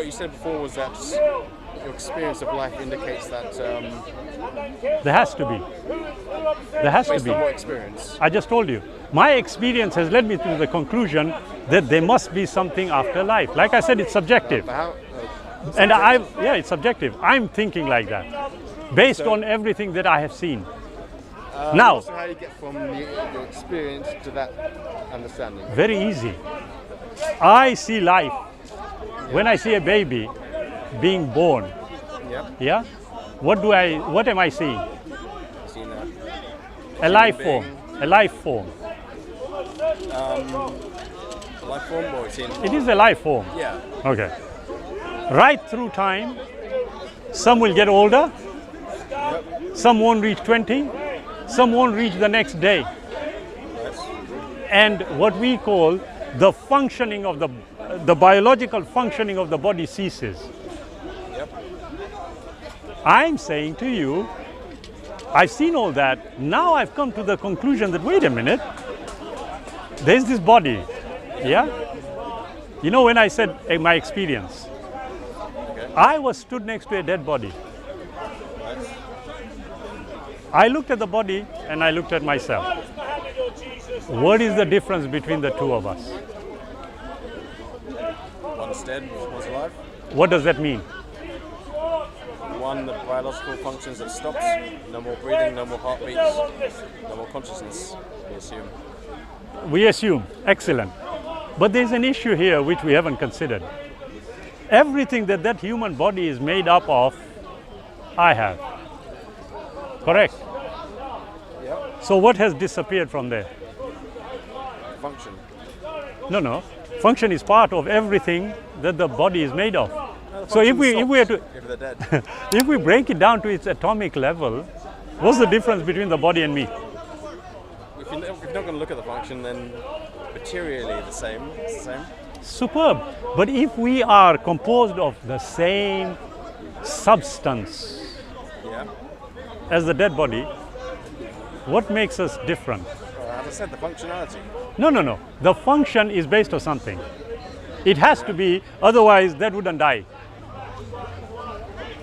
you said before was that your experience of life indicates that. There has to be. There has to Based be. on what experience? I just told you. My experience has led me to the conclusion that there must be something after life. Like I said, it's subjective. And yeah, it's subjective. I'm thinking like that, based on everything that I have seen. Now, also how you get from your experience to that understanding? Very easy. I see life. When I see a baby being born, yeah, what am I seeing? A life form. A life form. Life form, or it is a life form. Yeah. Okay. Right through time, some will get older, some won't reach 20, some won't reach the next day. And what we call the functioning of the biological functioning of the body ceases. I'm saying to you, I've seen all that. Now I've come to the conclusion that, wait a minute, there's this body, yeah? You know, when I said my experience, I was stood next to a dead body. I looked at the body and I looked at myself. What is the difference between the two of us? One's dead, one's alive. What does that mean? One, the biological functions have stopped. No more breathing, no more heartbeats, no more consciousness, we assume. We assume. Excellent. But there's an issue here which we haven't considered. Everything that human body is made up of, I have. Correct? Yep. So what has disappeared from there? Function. No. Function is part of everything that the body is made of. So if we are to, if they're dead. if we break it down to its atomic level, what's the difference between the body and me? If you're not going to look at the function, then materially it's the same. Superb. But if we are composed of the same substance as the dead body, what makes us different? As I said, the functionality. No. The function is based on something. It has to be, otherwise that wouldn't die.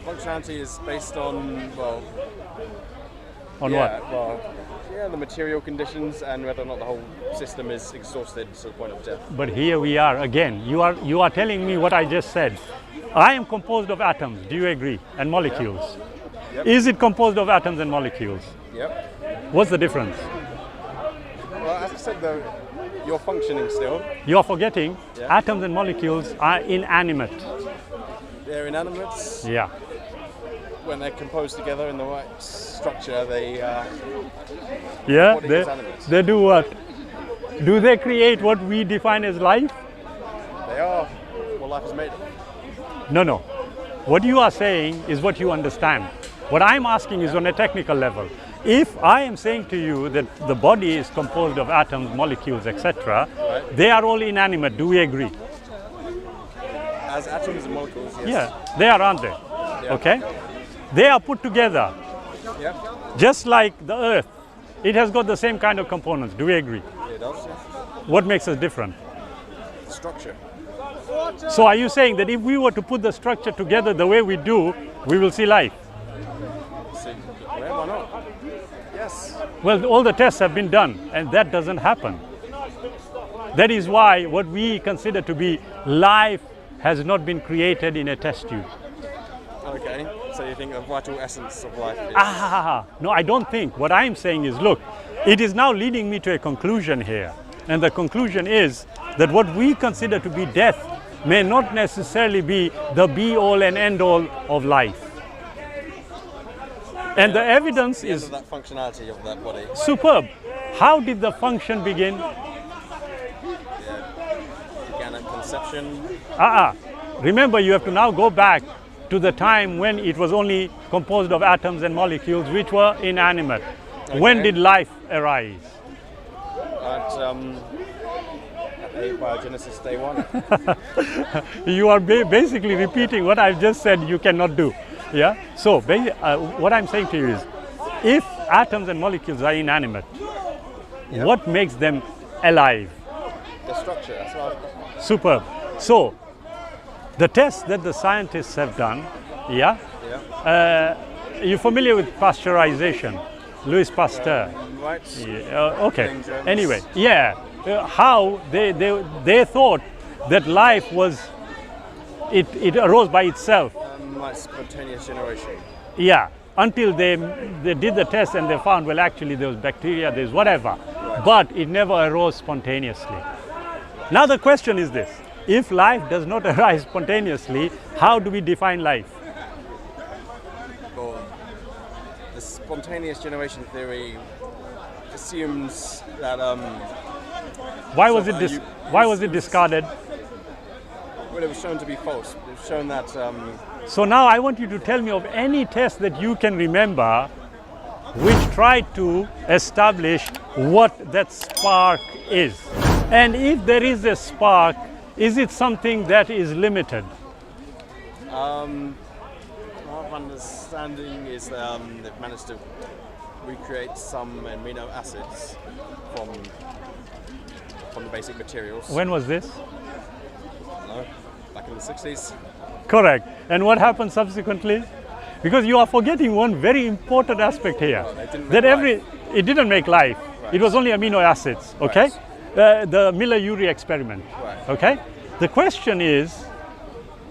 Functionality is based on, well... On what? Well, the material conditions and whether or not the whole system is exhausted to the point of death. But here we are again. You are telling me what I just said. I am composed of atoms, do you agree? And molecules. Yep. Is it composed of atoms and molecules? Yep. What's the difference? Well, as I said though, you're functioning still. You're forgetting atoms and molecules are inanimate. They're inanimate. Yeah. When they're composed together in the right structure, they they do what? Do they create what we define as life? They are what life is made of. No. What you are saying is what you understand. What I'm asking is on a technical level. If I am saying to you that the body is composed of atoms, molecules, etc., they are all inanimate. Do we agree? As atoms and molecules, yes. Yeah, they are, aren't they? Yeah. Okay. They are put together. Yeah. Just like the Earth. It has got the same kind of components. Do we agree? It does, yes. What makes us different? Structure. So are you saying that if we were to put the structure together the way we do, we will see life? Why not? Yes. Well, all the tests have been done, and that doesn't happen. That is why what we consider to be life has not been created in a test tube. Okay, so you think the vital essence of life is... No, I don't think. What I'm saying is, look, it is now leading me to a conclusion here. And the conclusion is that what we consider to be death may not necessarily be the be-all and end-all of life. And the evidence the end is of that functionality of that body. Superb. How did the function begin? Began at conception. Remember, you have to now go back to the time when it was only composed of atoms and molecules which were inanimate. Okay. When did life arise? At biogenesis day one. You are basically repeating what I've just said you cannot do. Yeah. So what I'm saying to you is, if atoms and molecules are inanimate, what makes them alive? The structure. That's what Superb. So The tests that the scientists have done, yeah? Yeah. You're familiar with pasteurization, Louis Pasteur. Right. Yeah, okay. Germs. Anyway, yeah. How they thought that life was, it arose by itself. Like spontaneous generation. Yeah. Until they did the test and they found, well, actually there was bacteria, there's whatever. Right. But it never arose spontaneously. Now the question is this. If life does not arise spontaneously, how do we define life? Well, the spontaneous generation theory assumes that Why was it discarded? well, it was shown to be false. It was shown that So now I want you to tell me of any test that you can remember which tried to establish what that spark is. And if there is a spark, is it something that is limited? my understanding is they've managed to recreate some amino acids from the basic materials. When was this? Back in the 60s. Correct. And what happened subsequently? Because you are forgetting one very important aspect here. It didn't That make it didn't make life. Right. It was only amino acids. Okay. The Miller-Urey experiment. Right. Okay. The question is,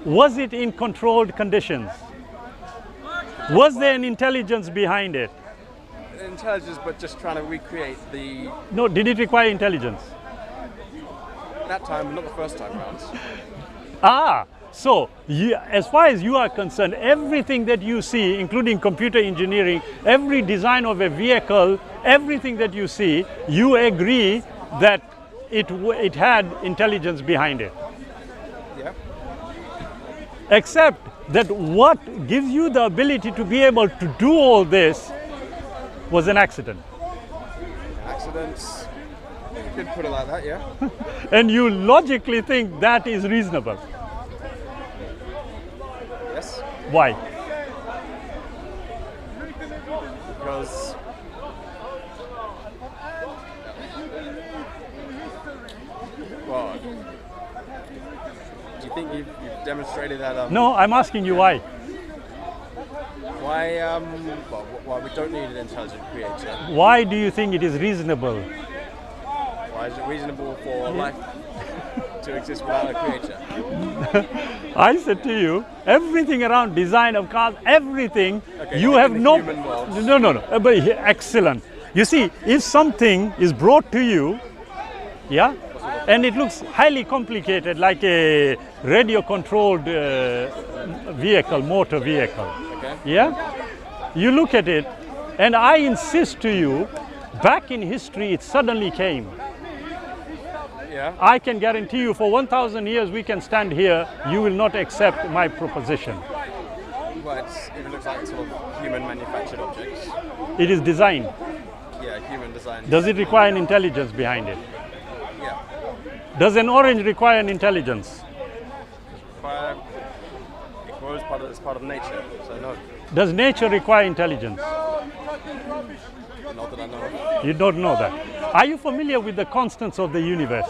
was it in controlled conditions? Was there an intelligence behind it? Intelligence, but just trying to recreate the No. Did it require intelligence? that time, but not the first time around. So as far as you are concerned, everything that you see, including computer engineering, every design of a vehicle, everything that you see, you agree that it had intelligence behind it. Yeah. Except that what gives you the ability to be able to do all this was an accident. Accidents. You could put it like that, yeah. And you logically think that is reasonable. Yes. Why? Because well, do you think you've demonstrated that? No, I'm asking you why. Why? Why we don't need an intelligent creator? Why do you think it is reasonable? Why is it reasonable for life to exist without a creator? I said to you, everything around design of cars, everything, Okay, you in have the no... human world. No. But excellent. You see, if something is brought to you, yeah, and it looks highly complicated, like a radio-controlled vehicle, motor vehicle, Okay. yeah, you look at it, and I insist to you, back in history, it suddenly came. Yeah. I can guarantee you for 1,000 years we can stand here, you will not accept my proposition. But it looks like sort of human manufactured objects. It is designed. Yeah, human design. Does it require an intelligence behind it? Yeah. Does an orange require an intelligence? It grows as part of nature, so no. Does nature require intelligence? Not that I know of. You don't know that. Are you familiar with the constants of the universe?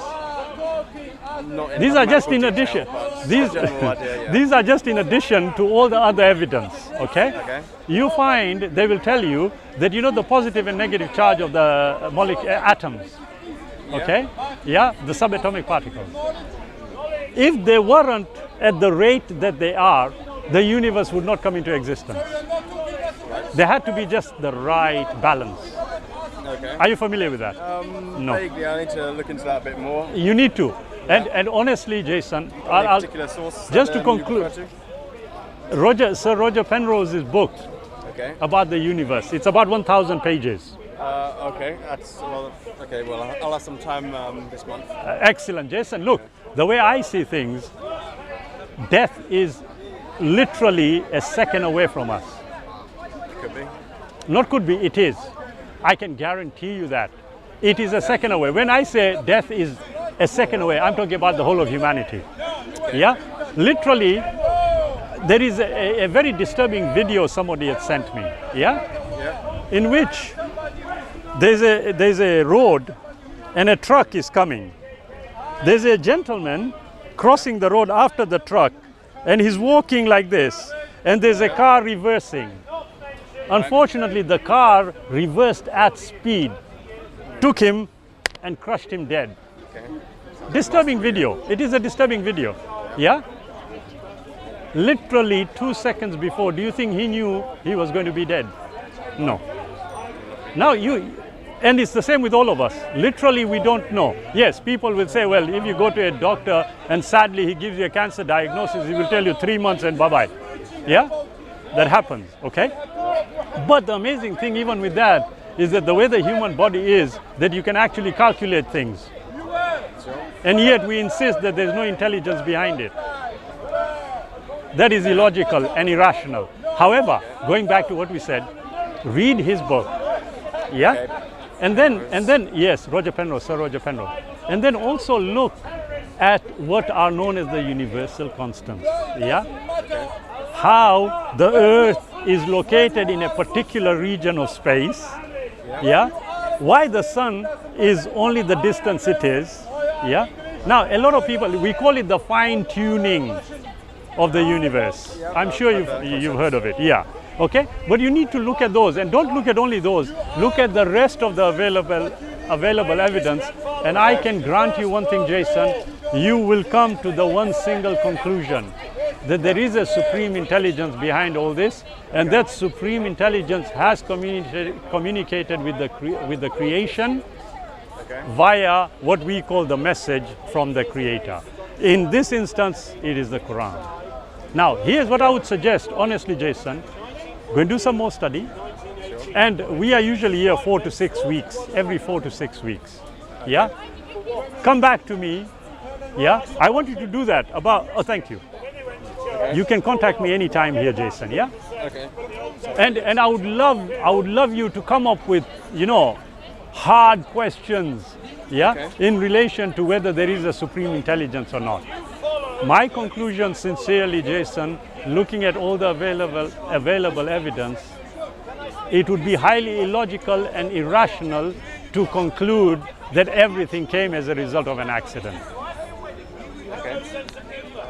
Not in These are just in mathematical addition. detail, but These, general idea, yeah. these are just in addition to all the other evidence. Okay? Okay. You find they will tell you that you know the positive and negative charge of the atoms. Yeah. Okay? Yeah, the subatomic particles. If they weren't at the rate that they are, the universe would not come into existence. There had to be just the right balance. Okay. Are you familiar with that? No. Vaguely, I need to look into that a bit more. You need to. And honestly, Jason, Any particular source just that, to you conclude, refer to? Sir Roger Penrose's book Okay. about the universe, it's about 1,000 pages. Okay. Okay. Well, I'll have some time this month. Excellent, Jason. Look, the way I see things, death is literally a second away from us. Could be. Not could be, it is. I can guarantee you that. It is a second away. When I say death is a second away, I'm talking about the whole of humanity. Yeah? Literally, there is a very disturbing video somebody had sent me. Yeah? Yeah. In which there's a road and a truck is coming. There's a gentleman crossing the road after the truck, and he's walking like this, and there's a car reversing. Unfortunately, the car reversed at speed, took him and crushed him dead. Okay. Disturbing video. It is a disturbing video. Yeah? Literally 2 seconds before, do you think he knew he was going to be dead? No. Now and it's the same with all of us. Literally, we don't know. Yes, people will say, well, if you go to a doctor and sadly he gives you a cancer diagnosis, he will tell you 3 months and bye-bye. Yeah? That happens, okay? But the amazing thing even with that is that the way the human body is, that you can actually calculate things. And yet we insist that there's no intelligence behind it. That is illogical and irrational. However, going back to what we said, read his book. Yeah? Okay. And then, yes, Roger Penrose, Sir Roger Penrose. And then also look at what are known as the universal constants. Yeah? How the earth is located in a particular region of space. Yeah? Why the sun is only the distance it is. Yeah? Now, a lot of people, we call it the fine tuning of the universe. I'm sure you've heard of it. Yeah. Okay? But you need to look at those, and don't look at only those. Look at the rest of the available evidence, and I can grant you one thing, Jason, you will come to the one single conclusion, that there is a supreme intelligence behind all this, and that supreme intelligence has communicated with the creation via what we call the message from the Creator. In this instance, it is the Quran. Now, here's what I would suggest, honestly, Jason. Go and do some more study. And we are usually here 4 to 6 weeks, every 4 to 6 weeks. Yeah? Come back to me. Yeah? I want you to do that thank you. You can contact me anytime here, Jason. Yeah? Okay. And I would love you to come up with, hard questions, yeah, in relation to whether there is a supreme intelligence or not. My conclusion, sincerely, Jason, looking at all the available evidence, it would be highly illogical and irrational to conclude that everything came as a result of an accident. Okay.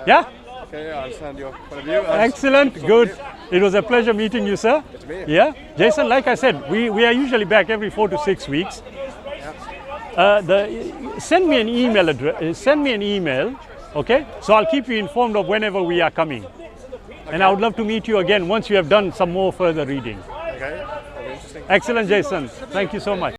Yeah? Okay, I understand your point of view. Excellent, good. It was a pleasure meeting you, sir. Good to meet you. Yeah? Jason, like I said, we are usually back every 4 to 6 weeks. Send me an email, okay? So I'll keep you informed of whenever we are coming. Okay. And I would love to meet you again once you have done some more further reading. Okay, that'll be interesting. Excellent, Jason. Thank you so much.